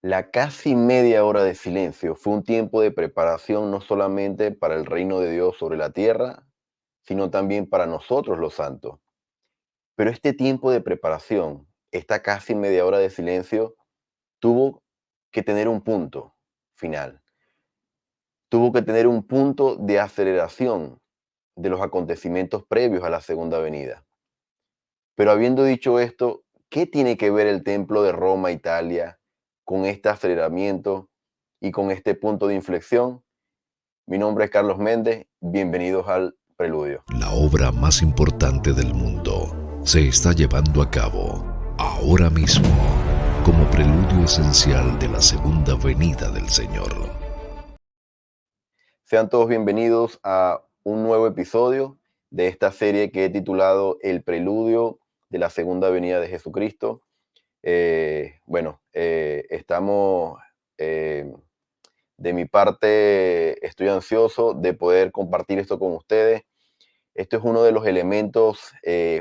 La casi media hora de silencio fue un tiempo de preparación no solamente para el reino de Dios sobre la tierra, sino también para nosotros los santos. Pero este tiempo de preparación, esta casi media hora de silencio, tuvo que tener un punto final. Tuvo que tener un punto de aceleración de los acontecimientos previos a la segunda venida. Pero habiendo dicho esto, ¿qué tiene que ver el templo de Roma, Italia, con este aceleramiento y con este punto de inflexión? Mi nombre es Carlos Méndez, bienvenidos al Preludio. La obra más importante del mundo se está llevando a cabo ahora mismo como preludio esencial de la segunda venida del Señor. Sean todos bienvenidos a un nuevo episodio de esta serie que he titulado El Preludio de la segunda venida de Jesucristo. Estamos, eh, de mi parte, estoy ansioso de poder compartir esto con ustedes. Esto es uno de los elementos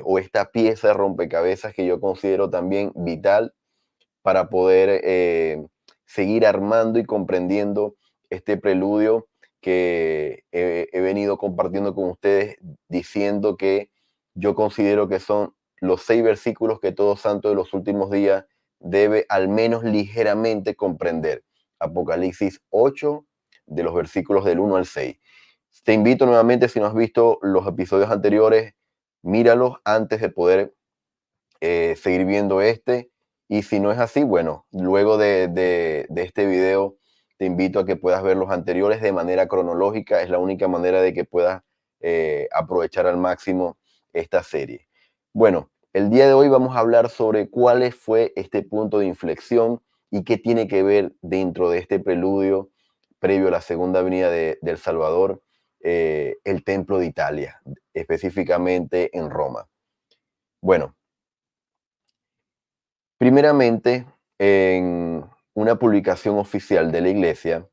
o esta pieza de rompecabezas que yo considero también vital para poder seguir armando y comprendiendo este preludio que he venido compartiendo con ustedes, diciendo que yo considero que son los 6 versículos que todo santo de los últimos días debe al menos ligeramente comprender. Apocalipsis 8, de los versículos del 1 al 6. Te invito nuevamente, si no has visto los episodios anteriores, míralos antes de poder seguir viendo este. Y si no es así, bueno, luego de este video te invito a que puedas ver los anteriores de manera cronológica. Es la única manera de que puedas aprovechar al máximo esta serie. Bueno, el día de hoy vamos a hablar sobre cuál fue este punto de inflexión y qué tiene que ver dentro de este preludio previo a la segunda venida del Salvador, el Templo de Italia, específicamente en Roma. Bueno, primeramente, en una publicación oficial de la iglesia,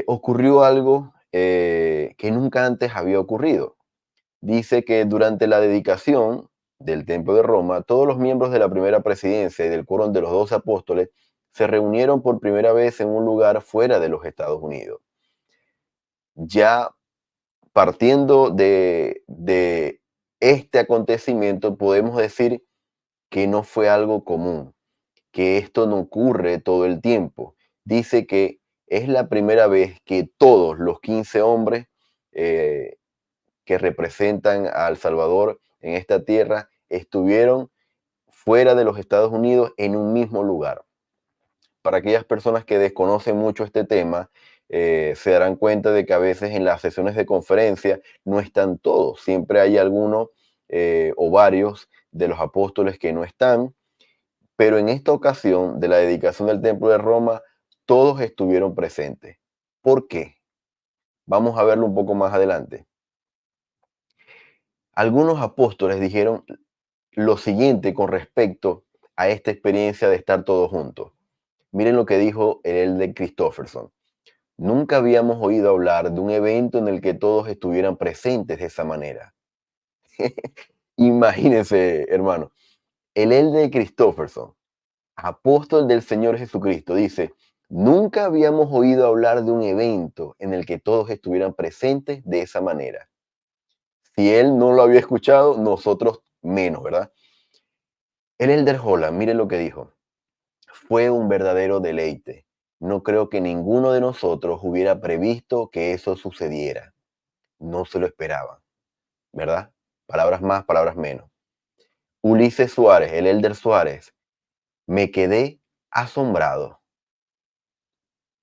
ocurrió algo que nunca antes había ocurrido. Dice que durante la dedicación del Templo de Roma, todos los miembros de la primera presidencia y del quórum de los 12 apóstoles se reunieron por primera vez en un lugar fuera de los Estados Unidos. Ya partiendo de este acontecimiento, podemos decir que no fue algo común, que esto no ocurre todo el tiempo. Dice que es la primera vez que todos los 15 hombres eh, que representan a El Salvador en esta tierra estuvieron fuera de los Estados Unidos en un mismo lugar. Para aquellas personas que desconocen mucho este tema, se darán cuenta de que a veces en las sesiones de conferencia no están todos, siempre hay algunos o varios de los apóstoles que no están, pero en esta ocasión de la dedicación del Templo de Roma, todos estuvieron presentes. ¿Por qué? Vamos a verlo un poco más adelante. Algunos apóstoles dijeron lo siguiente con respecto a esta experiencia de estar todos juntos. Miren lo que dijo el de Christofferson. Nunca habíamos oído hablar de un evento en el que todos estuvieran presentes de esa manera. Imagínense, hermano. El de Christofferson, apóstol del Señor Jesucristo, dice, nunca habíamos oído hablar de un evento en el que todos estuvieran presentes de esa manera. Si él no lo había escuchado, nosotros menos, ¿verdad? El Elder Holland, mire lo que dijo. Fue un verdadero deleite. No creo que ninguno de nosotros hubiera previsto que eso sucediera. No se lo esperaban, ¿verdad? Palabras más, palabras menos. Ulises Suárez, el Elder Suárez, me quedé asombrado.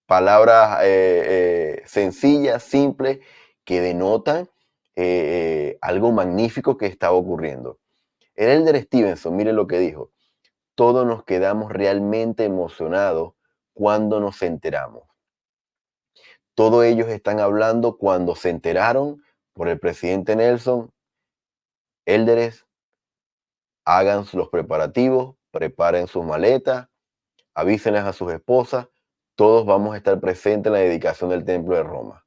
Palabras sencillas, simples, que denotan algo magnífico que estaba ocurriendo. El Elder Stevenson, mire lo que dijo. Todos nos quedamos realmente emocionados cuando nos enteramos. Todos ellos están hablando cuando se enteraron por el presidente Nelson. Élderes, hagan los preparativos, preparen sus maletas, avísenles a sus esposas. Todos vamos a estar presentes en la dedicación del Templo de Roma.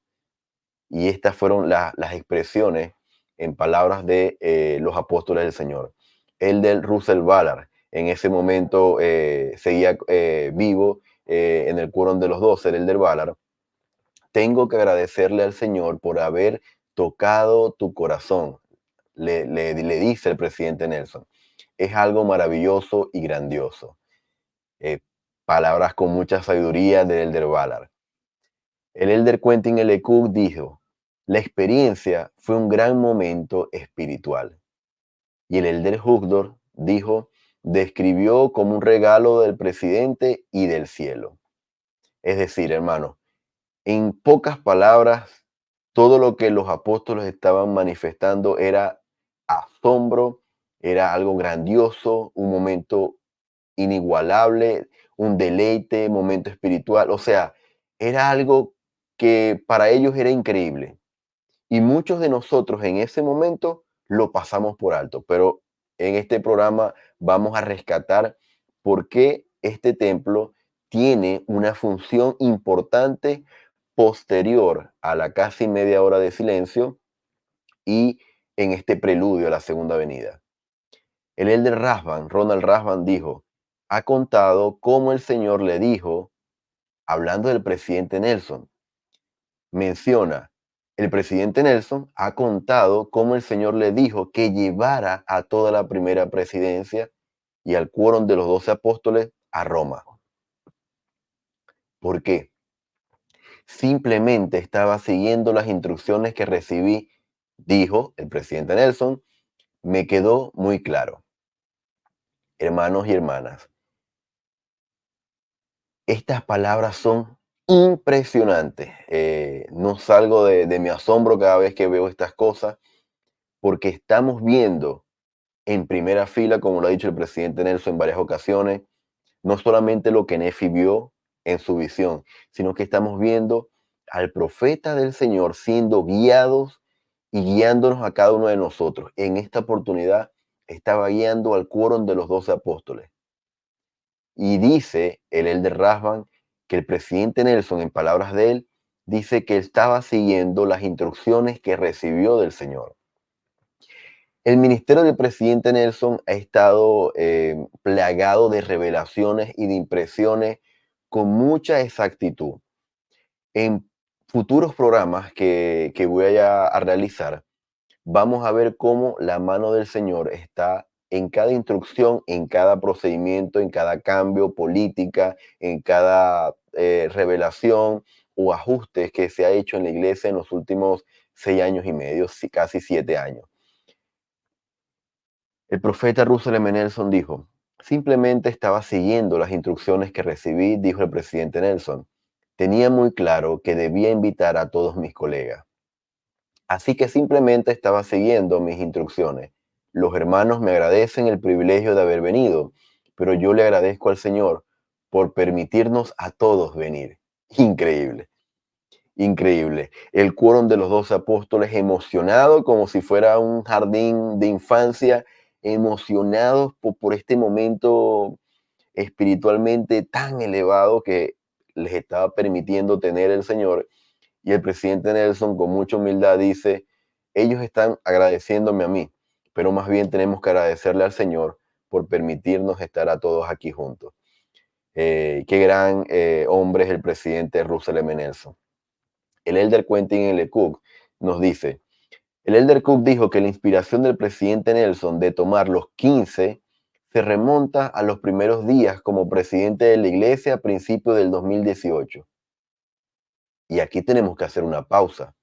Y estas fueron las expresiones en palabras de los apóstoles del Señor. El del Russell Ballard, en ese momento seguía vivo en el quórum de los 12, el Elder Ballard. Tengo que agradecerle al Señor por haber tocado tu corazón, le dice el presidente Nelson. Es algo maravilloso y grandioso. Eh, Palabras con mucha sabiduría del Elder Ballard. El Elder Quentin L. Cook dijo, la experiencia fue un gran momento espiritual. Y el Elder Hugdor dijo, describió como un regalo del presidente y del cielo. Es decir, hermano, en pocas palabras, todo lo que los apóstoles estaban manifestando era asombro, era algo grandioso, un momento inigualable, un deleite, momento espiritual. O sea, era algo que para ellos era increíble. Y muchos de nosotros en ese momento lo pasamos por alto. Pero en este programa vamos a rescatar por qué este templo tiene una función importante posterior a la casi media hora de silencio y en este preludio a la segunda venida. El Elder Rasband, Ronald Rasband, dijo, ha contado cómo el Señor le dijo, hablando del presidente Nelson, menciona, el presidente Nelson ha contado cómo el Señor le dijo que llevara a toda la primera presidencia y al quórum de los 12 apóstoles a Roma. ¿Por qué? Simplemente estaba siguiendo las instrucciones que recibí, dijo el presidente Nelson, me quedó muy claro. Hermanos y hermanas, estas palabras son impresionantes. No salgo de mi asombro cada vez que veo estas cosas, porque estamos viendo en primera fila, como lo ha dicho el presidente Nelson en varias ocasiones, no solamente lo que Nefi vio en su visión, sino que estamos viendo al profeta del Señor siendo guiados y guiándonos a cada uno de nosotros. En esta oportunidad estaba guiando al quórum de los 12 apóstoles. Y dice el Elder Rasband que el presidente Nelson, en palabras de él, dice que estaba siguiendo las instrucciones que recibió del Señor. El ministerio del presidente Nelson ha estado plagado de revelaciones y de impresiones con mucha exactitud. En futuros programas que voy a realizar, vamos a ver cómo la mano del Señor está en cada instrucción, en cada procedimiento, en cada cambio, política, en cada revelación o ajustes que se ha hecho en la iglesia en los últimos 6 años y medio, casi 7 años. El profeta Russell M. Nelson dijo, simplemente estaba siguiendo las instrucciones que recibí, dijo el presidente Nelson. Tenía muy claro que debía invitar a todos mis colegas. Así que simplemente estaba siguiendo mis instrucciones. Los hermanos me agradecen el privilegio de haber venido, pero yo le agradezco al Señor por permitirnos a todos venir. Increíble, increíble. El quórum de los 12 apóstoles emocionado como si fuera un jardín de infancia, emocionados por este momento espiritualmente tan elevado que les estaba permitiendo tener el Señor. Y el presidente Nelson con mucha humildad dice, ellos están agradeciéndome a mí, pero más bien tenemos que agradecerle al Señor por permitirnos estar a todos aquí juntos. Qué gran hombre es el presidente Russell M. Nelson. El Elder Quentin L. Cook nos dice, el Elder Cook dijo que la inspiración del presidente Nelson de tomar los 15 se remonta a los primeros días como presidente de la iglesia a principios del 2018. Y aquí tenemos que hacer una pausa,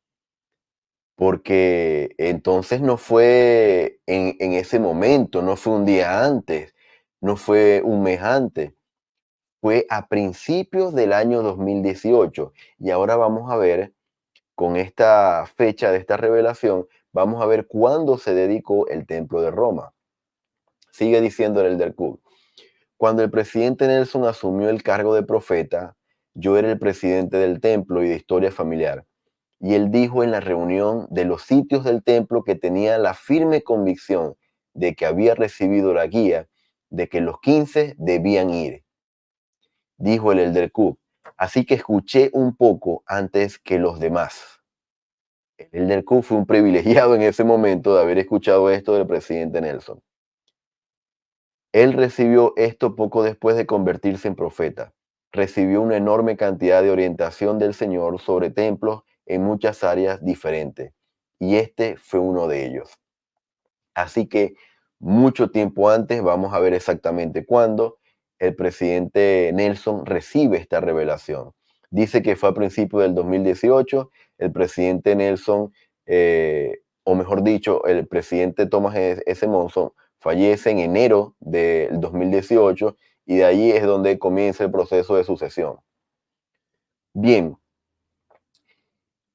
porque entonces no fue en ese momento, no fue un día antes, no fue un mes antes, fue a principios del año 2018. Y ahora vamos a ver, con esta fecha de esta revelación, vamos a ver cuándo se dedicó el templo de Roma. Sigue diciendo el Elder Cook. Cuando el presidente Nelson asumió el cargo de profeta, yo era el presidente del templo y de historia familiar. Y él dijo en la reunión de los sitios del templo que tenía la firme convicción de que había recibido la guía de que los 15 debían ir. Dijo el Elder Cook, así que escuché un poco antes que los demás. El Elder Cook fue un privilegiado en ese momento de haber escuchado esto del presidente Nelson. Él recibió esto poco después de convertirse en profeta. Recibió una enorme cantidad de orientación del Señor sobre templos en muchas áreas diferentes, y este fue uno de ellos. Así que mucho tiempo antes, vamos a ver exactamente cuándo, el presidente Nelson recibe esta revelación. Dice que fue a principios del 2018, el presidente Nelson, o mejor dicho, el presidente Thomas S. Monson fallece en enero del 2018 y de ahí es donde comienza el proceso de sucesión. Bien,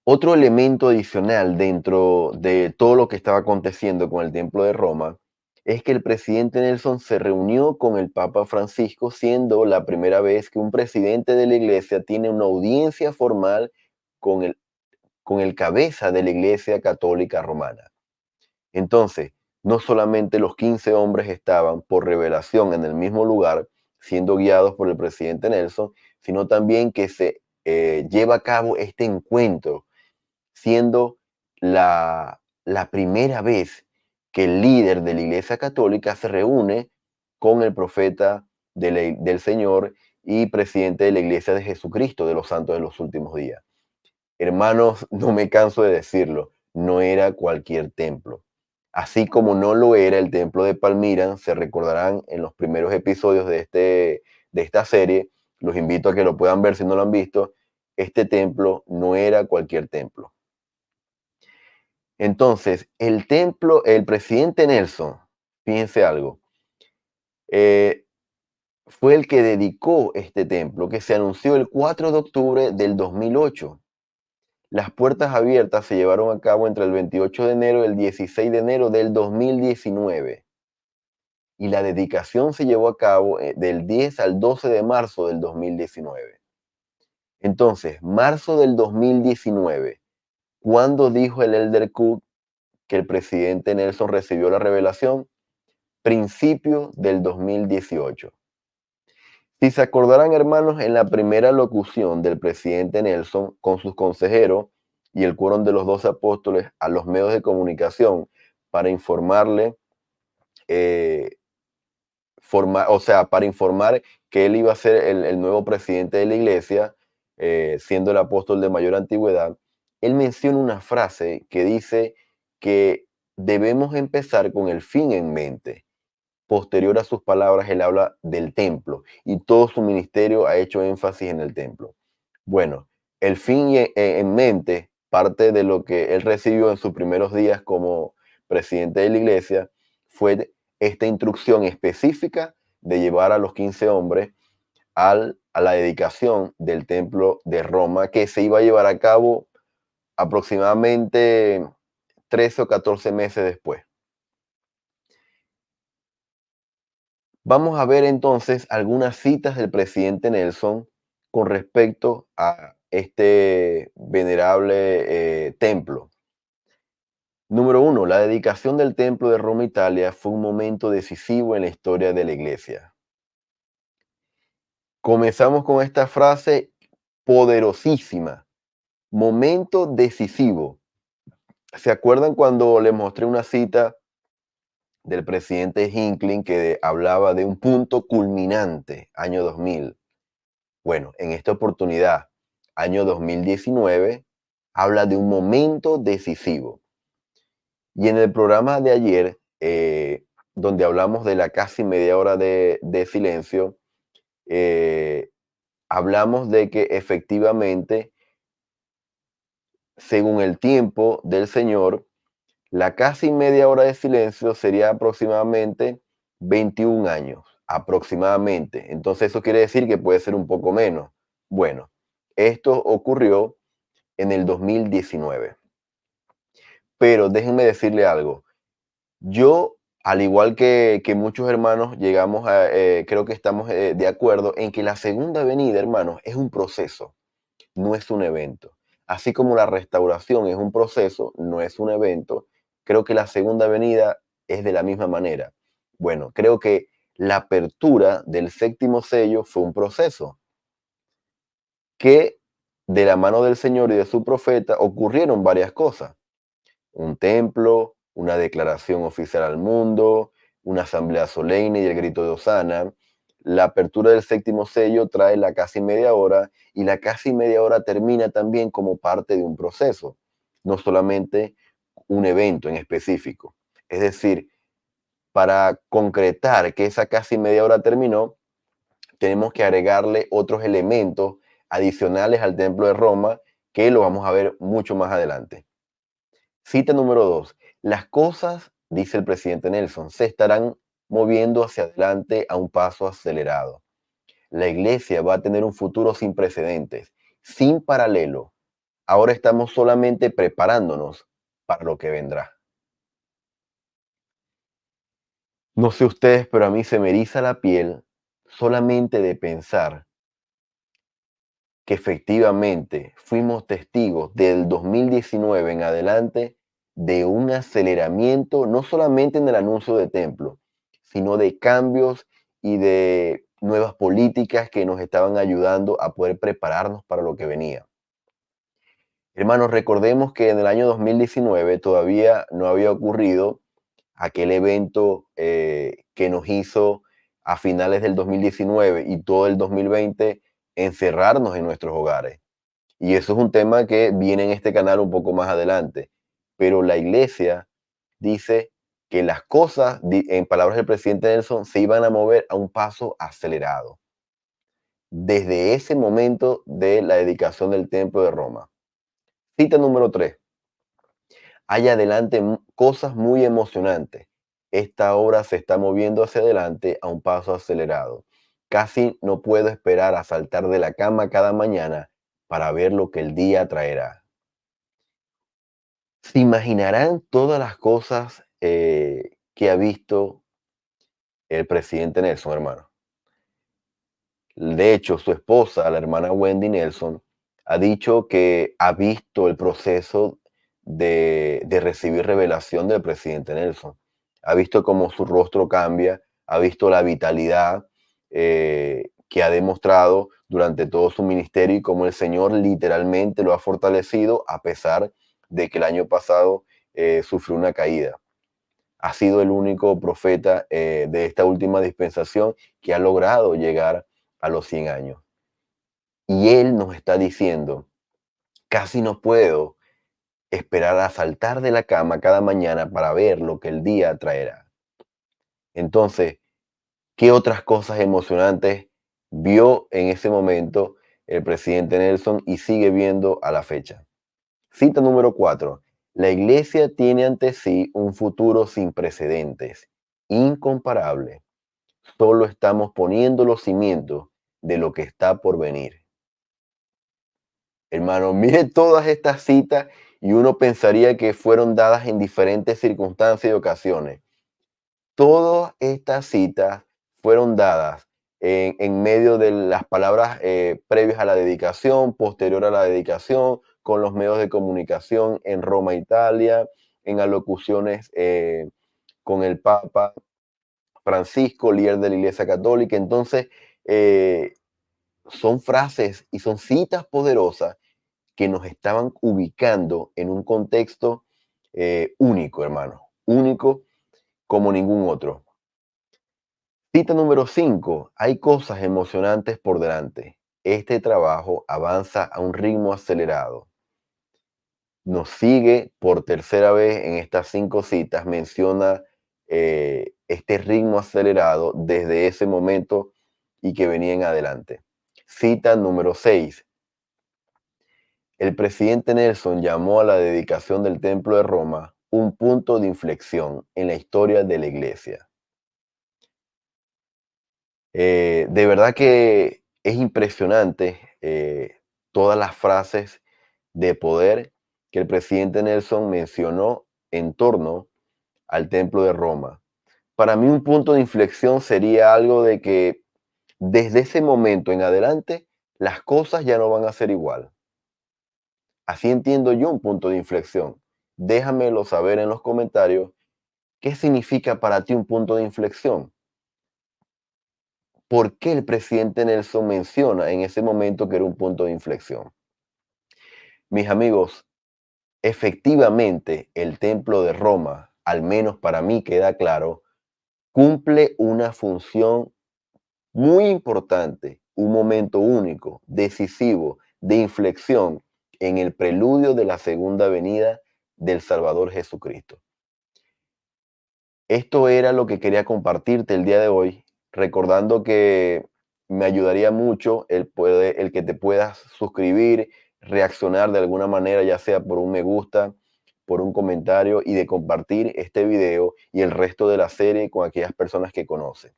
otro elemento adicional dentro de todo lo que estaba aconteciendo con el Templo de Roma es que el presidente Nelson se reunió con el Papa Francisco, siendo la primera vez que un presidente de la iglesia tiene una audiencia formal con el cabeza de la Iglesia Católica Romana. Entonces, no solamente los 15 hombres estaban por revelación en el mismo lugar, siendo guiados por el presidente Nelson, sino también que se lleva a cabo este encuentro siendo la primera vez que el líder de la Iglesia Católica se reúne con el profeta del Señor y presidente de la Iglesia de Jesucristo de los Santos de los Últimos Días. Hermanos, no me canso de decirlo, no era cualquier templo. Así como no lo era el templo de Palmira, se recordarán en los primeros episodios de esta serie, los invito a que lo puedan ver si no lo han visto, este templo no era cualquier templo. Entonces, el templo, el presidente Nelson, fíjense algo, eh, fue el que dedicó este templo, que se anunció el 4 de octubre del 2008. Las puertas abiertas se llevaron a cabo entre el 28 de enero y el 16 de enero del 2019. Y la dedicación se llevó a cabo del 10 al 12 de marzo del 2019. Entonces, marzo del 2019, ¿cuándo dijo el Elder Cook que el presidente Nelson recibió la revelación? Principio del 2018. Si se acordarán, hermanos, en la primera locución del presidente Nelson con sus consejeros y el quórum de los 12 apóstoles a los medios de comunicación para informarle, para informar que él iba a ser el nuevo presidente de la iglesia, siendo el apóstol de mayor antigüedad, él menciona una frase que dice que debemos empezar con el fin en mente. Posterior a sus palabras, él habla del templo y todo su ministerio ha hecho énfasis en el templo. Bueno, el fin en mente, parte de lo que él recibió en sus primeros días como presidente de la iglesia, fue esta instrucción específica de llevar a los 15 hombres a la dedicación del templo de Roma, que se iba a llevar a cabo aproximadamente 13 o 14 meses después. Vamos a ver entonces algunas citas del presidente Nelson con respecto a este venerable templo. Número uno, la dedicación del templo de Roma, Italia, fue un momento decisivo en la historia de la iglesia. Comenzamos con esta frase poderosísima, momento decisivo. ¿Se acuerdan cuando les mostré una cita del presidente Hinckley que hablaba de un punto culminante, año 2000? Bueno, en esta oportunidad, año 2019, habla de un momento decisivo. Y en el programa de ayer, donde hablamos de la casi media hora de silencio, eh, hablamos de que efectivamente, según el tiempo del Señor, la casi media hora de silencio sería aproximadamente 21 años, aproximadamente. Entonces eso quiere decir que puede ser un poco menos. Bueno, esto ocurrió en el 2019. Pero déjenme decirle algo. Yo, al igual que muchos hermanos, creo que estamos de acuerdo en que la segunda venida, hermanos, es un proceso, no es un evento. Así como la restauración es un proceso, no es un evento, creo que la segunda venida es de la misma manera. Bueno, creo que la apertura del séptimo sello fue un proceso que de la mano del Señor y de su profeta ocurrieron varias cosas. Un templo, una declaración oficial al mundo, una asamblea solemne y el grito de Hosana. La apertura del séptimo sello trae la casi media hora y la casi media hora termina también como parte de un proceso, no solamente un evento en específico. Es decir, para concretar que esa casi media hora terminó, tenemos que agregarle otros elementos adicionales al Templo de Roma que lo vamos a ver mucho más adelante. Cita número 2. Las cosas, dice el presidente Nelson, se estarán moviendo hacia adelante a un paso acelerado. La iglesia va a tener un futuro sin precedentes, sin paralelo. Ahora estamos solamente preparándonos para lo que vendrá. No sé ustedes, pero a mí se me eriza la piel solamente de pensar que efectivamente fuimos testigos del 2019 en adelante de un aceleramiento, no solamente en el anuncio de templo, sino de cambios y de nuevas políticas que nos estaban ayudando a poder prepararnos para lo que venía. Hermanos, recordemos que en el año 2019 todavía no había ocurrido aquel evento que nos hizo a finales del 2019 y todo el 2020 encerrarnos en nuestros hogares. Y eso es un tema que viene en este canal un poco más adelante. Pero la iglesia dice que las cosas, en palabras del presidente Nelson, se iban a mover a un paso acelerado. Desde ese momento de la dedicación del Templo de Roma. Cita número 3. Hay adelante cosas muy emocionantes. Esta obra se está moviendo hacia adelante a un paso acelerado. Casi no puedo esperar a saltar de la cama cada mañana para ver lo que el día traerá. ¿Se imaginarán todas las cosas que ha visto el presidente Nelson, hermano? De hecho, su esposa, la hermana Wendy Nelson, ha dicho que ha visto el proceso de recibir revelación del presidente Nelson. Ha visto cómo su rostro cambia, ha visto la vitalidad que ha demostrado durante todo su ministerio y cómo el Señor literalmente lo ha fortalecido a pesar de que el año pasado sufrió una caída. Ha sido el único profeta de esta última dispensación que ha logrado llegar a los 100 años. Y él nos está diciendo, casi no puedo esperar a saltar de la cama cada mañana para ver lo que el día traerá. Entonces, ¿qué otras cosas emocionantes vio en ese momento el presidente Nelson y sigue viendo a la fecha? Cita número 4. La iglesia tiene ante sí un futuro sin precedentes, incomparable. Solo estamos poniendo los cimientos de lo que está por venir. Hermano, mire todas estas citas y uno pensaría que fueron dadas en diferentes circunstancias y ocasiones. Todas estas citas fueron dadas en medio de las palabras previas a la dedicación, posterior a la dedicación, con los medios de comunicación en Roma, Italia, en alocuciones con el Papa Francisco, líder de la Iglesia Católica. Entonces, son frases y son citas poderosas que nos estaban ubicando en un contexto único, hermano, único como ningún otro. Cita número 5. Hay cosas emocionantes por delante. Este trabajo avanza a un ritmo acelerado. Nos sigue por tercera vez en estas 5 citas, menciona este ritmo acelerado desde ese momento y que venía en adelante. Cita número 6. El presidente Nelson llamó a la dedicación del Templo de Roma un punto de inflexión en la historia de la iglesia. De verdad que es impresionante todas las frases de poder que el presidente Nelson mencionó en torno al Templo de Roma. Para mí un punto de inflexión sería algo de que desde ese momento en adelante las cosas ya no van a ser igual. Así entiendo yo un punto de inflexión. Déjamelo saber en los comentarios qué significa para ti un punto de inflexión. ¿Por qué el presidente Nelson menciona en ese momento que era un punto de inflexión? Mis amigos, efectivamente el templo de Roma, al menos para mí queda claro, cumple una función muy importante, un momento único, decisivo, de inflexión en el preludio de la segunda venida del Salvador Jesucristo. Esto era lo que quería compartirte el día de hoy, recordando que me ayudaría mucho el que te puedas suscribir, reaccionar de alguna manera, ya sea por un me gusta, por un comentario y de compartir este video y el resto de la serie con aquellas personas que conocen.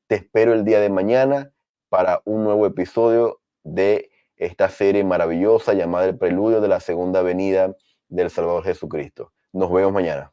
Te espero el día de mañana para un nuevo episodio de esta serie maravillosa llamada El Preludio de la Segunda Venida del Salvador Jesucristo. Nos vemos mañana.